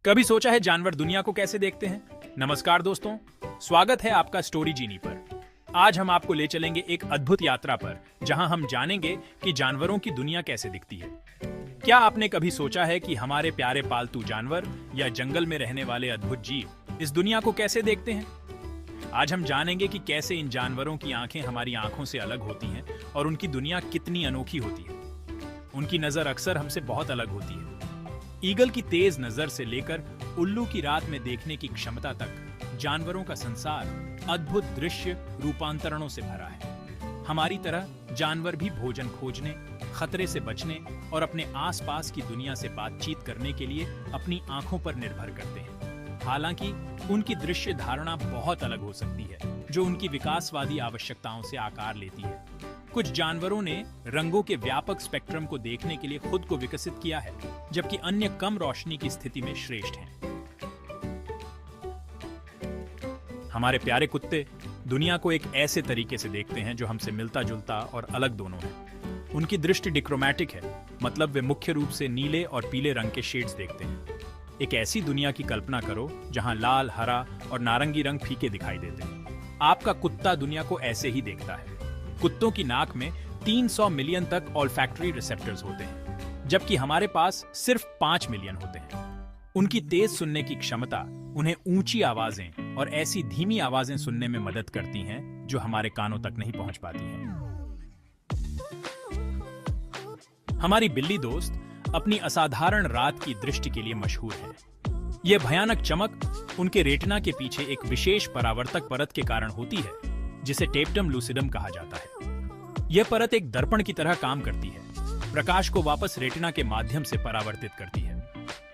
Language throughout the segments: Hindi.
कभी सोचा है जानवर दुनिया को कैसे देखते हैं? नमस्कार दोस्तों, स्वागत है आपका स्टोरी जीनी पर। आज हम आपको ले चलेंगे एक अद्भुत यात्रा पर, जहां हम जानेंगे कि जानवरों की दुनिया कैसे दिखती है। क्या आपने कभी सोचा है कि हमारे प्यारे पालतू जानवर या जंगल में रहने वाले अद्भुत जीव इस दुनिया को कैसे देखते हैं? आज हम जानेंगे कि कैसे इन जानवरों की आंखें हमारी आंखों से अलग होती हैं और उनकी दुनिया कितनी अनोखी होती है। उनकी नजर अक्सर हमसे बहुत अलग होती है। ईगल की तेज नजर से लेकर उल्लू की रात में देखने की क्षमता तक जानवरों का संसार अद्भुत दृश्य रूपांतरणों से भरा है। हमारी तरह जानवर भी भोजन खोजने, खतरे से बचने और अपने आसपास की दुनिया से बातचीत करने के लिए अपनी आंखों पर निर्भर करते हैं। हालांकि उनकी दृश्य धारणा बहुत अलग हो सकती है, जो उनकी विकासवादी आवश्यकताओं से आकार लेती है। कुछ जानवरों ने रंगों के व्यापक स्पेक्ट्रम को देखने के लिए खुद को विकसित किया है, जबकि अन्य कम रोशनी की स्थिति में श्रेष्ठ हैं। हमारे प्यारे कुत्ते दुनिया को एक ऐसे तरीके से देखते हैं जो हमसे मिलता जुलता और अलग दोनों है। उनकी दृष्टि डिक्रोमैटिक है, मतलब वे मुख्य रूप से नीले और पीले रंग के शेड्स देखते हैं। एक ऐसी दुनिया की कल्पना करो जहां लाल, हरा और नारंगी रंग फीके दिखाई देते हैं। आपका कुत्ता दुनिया को ऐसे ही देखता है। कुत्तों की नाक में 300 मिलियन तक ऑल्फैक्टरी रिसेप्टर्स होते हैं, जबकि हमारे पास सिर्फ 5 मिलियन होते हैं। उनकी तेज सुनने की क्षमता उन्हें ऊंची आवाजें और ऐसी धीमी आवाजें सुनने में मदद करती हैं जो हमारे कानों तक नहीं पहुंच पाती हैं। हमारी बिल्ली दोस्त अपनी असाधारण रात की दृष्टि के लिए मशहूर है। यह भयानक चमक उनके रेटिना के पीछे एक विशेष परावर्तक परत के कारण होती है, जिसे टेप्टम लूसिडम कहा जाता है। यह परत एक दर्पण की तरह काम करती है, प्रकाश को वापस रेटिना के माध्यम से परावर्तित करती है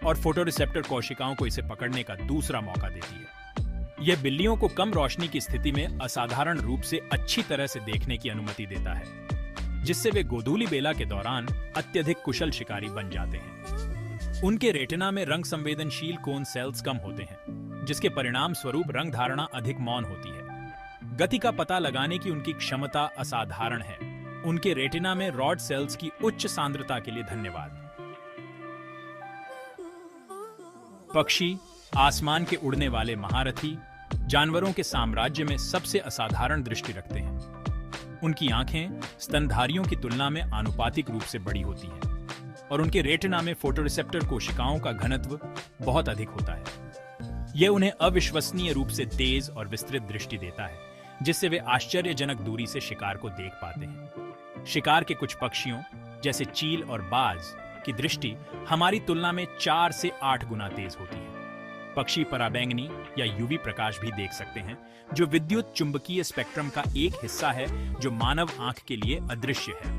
और फोटोरिसेप्टर कोशिकाओं को इसे पकड़ने का दूसरा मौका देती है। यह बिल्लियों को कम रोशनी की स्थिति में असाधारण रूप से अच्छी तरह से देखने की अनुमति देता है, जिससे वे गोधूली बेला के दौरान अत्यधिक कुशल शिकारी बन जाते हैं। उनके रेटिना में रंग संवेदनशील कोन सेल्स कम होते हैं, जिसके परिणाम स्वरूप रंग धारणा अधिक मौन होती है। गति का पता लगाने की उनकी क्षमता असाधारण है। उनके रेटिना में रॉड सेल्स की उच्च सांद्रता के लिए धन्यवाद। पक्षी, आसमान के उड़ने वाले महारथी, जानवरों के साम्राज्य में सबसे असाधारण दृष्टि रखते हैं। उनकी आंखें स्तनधारियों की तुलना में आनुपातिक रूप से बड़ी होती हैं और उनके रेटिना में फोटोरिसेप्टर कोशिकाओं का घनत्व बहुत अधिक होता है। यह उन्हें अविश्वसनीय रूप से तेज और विस्तृत दृष्टि देता है, जिससे वे आश्चर्यजनक दूरी से शिकार को देख पाते हैं। शिकार के कुछ पक्षियों जैसे चील और बाज की दृष्टि हमारी तुलना में 4 से 8 गुना तेज होती है। पक्षी पराबैंगनी या यूवी प्रकाश भी देख सकते हैं, जो विद्युत चुंबकीय स्पेक्ट्रम का एक हिस्सा है जो मानव आंख के लिए अदृश्य है।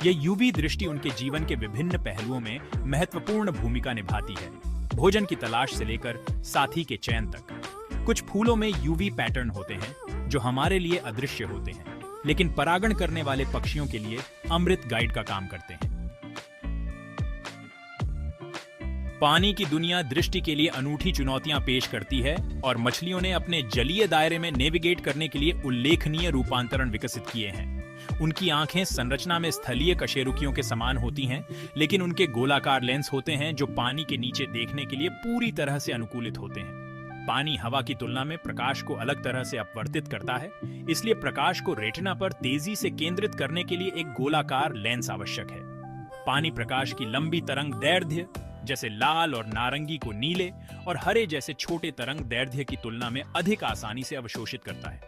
यह यूवी दृष्टि उनके जीवन के विभिन्न पहलुओं में महत्वपूर्ण भूमिका निभाती है, भोजन की तलाश से लेकर साथी के चयन तक। कुछ फूलों में यूवी पैटर्न होते हैं जो हमारे लिए अदृश्य होते हैं, लेकिन परागण करने वाले पक्षियों के लिए अमृत गाइड का काम करते हैं। पानी की दुनिया दृष्टि के लिए अनूठी चुनौतियां पेश करती है और मछलियों ने अपने जलीय दायरे में नेविगेट करने के लिए उल्लेखनीय रूपांतरण विकसित किए हैं। उनकी आंखें संरचना में स्थलीय कशेरुकियों के समान होती हैं, लेकिन उनके गोलाकार लेंस होते हैं जो पानी के नीचे देखने के लिए पूरी तरह से अनुकूलित होते हैं। पानी हवा की तुलना में प्रकाश को अलग तरह से अपवर्तित करता है, इसलिए प्रकाश को रेटिना पर तेजी से केंद्रित करने के लिए एक गोलाकार लेंस आवश्यक है। पानी प्रकाश की लंबी तरंग दैर्ध्य जैसे लाल और नारंगी को नीले और हरे जैसे छोटे तरंग दैर्ध्य की तुलना में अधिक आसानी से अवशोषित करता है।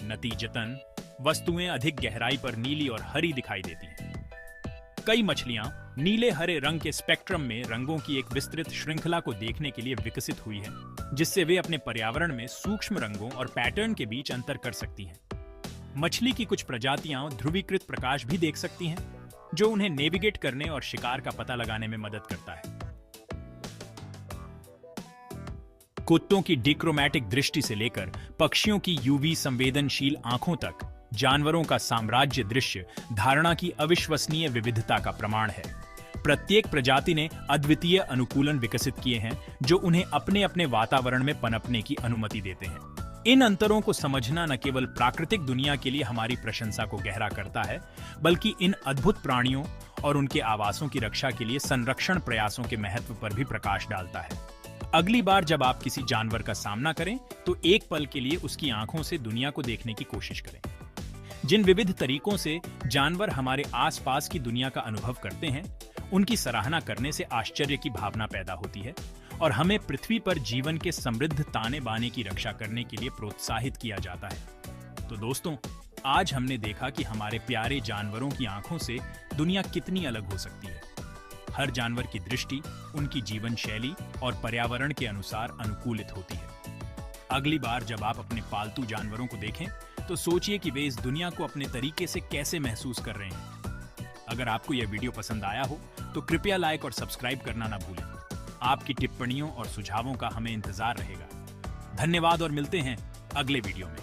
नतीजतन वस्तुएं अधिक गहराई पर नीली और हरी दिखाई देती हैं। कई मछलियां नीले हरे रंग के स्पेक्ट्रम में रंगों की एक विस्तृत श्रृंखला को देखने के लिए विकसित हुई है, जिससे वे अपने पर्यावरण में सूक्ष्म रंगों और पैटर्न के बीच अंतर कर सकती हैं। मछली की कुछ प्रजातियां ध्रुवीकृत प्रकाश भी देख सकती हैं, जो उन्हें नेविगेट करने और शिकार का पता लगाने में मदद करता है। कुत्तों की डिक्रोमैटिक दृष्टि से लेकर पक्षियों की यूवी संवेदनशील आंखों तक, जानवरों का साम्राज्य दृश्य धारणा की अविश्वसनीय विविधता का प्रमाण है। प्रत्येक प्रजाति ने अद्वितीय अनुकूलन विकसित किए हैं, जो उन्हें अपने अपने वातावरण में पनपने की अनुमति देते हैं। इन अंतरों को समझना न केवल प्राकृतिक दुनिया के लिए हमारी प्रशंसा को गहरा करता है, बल्कि इन अद्भुत प्राणियों और उनके आवासों की रक्षा के लिए संरक्षण प्रयासों के महत्व पर भी प्रकाश डालता है। अगली बार जब आप किसी जानवर का सामना करें तो एक पल के लिए उसकी आंखों से दुनिया को देखने की कोशिश करें। जिन विविध तरीकों से जानवर हमारे आसपास की दुनिया का अनुभव करते हैं, उनकी सराहना करने से आश्चर्य की भावना पैदा होती है और हमें पृथ्वी पर जीवन के समृद्ध ताने बाने की रक्षा करने के लिए प्रोत्साहित किया जाता है। तो दोस्तों, आज हमने देखा कि हमारे प्यारे जानवरों की आंखों से दुनिया कितनी अलग हो सकती है। हर जानवर की दृष्टि उनकी जीवन शैली और पर्यावरण के अनुसार अनुकूलित होती है। अगली बार जब आप अपने पालतू जानवरों को देखें तो सोचिए कि वे इस दुनिया को अपने तरीके से कैसे महसूस कर रहे हैं। अगर आपको यह वीडियो पसंद आया हो तो कृपया लाइक और सब्सक्राइब करना ना भूलें। आपकी टिप्पणियों और सुझावों का हमें इंतजार रहेगा। धन्यवाद और मिलते हैं अगले वीडियो में।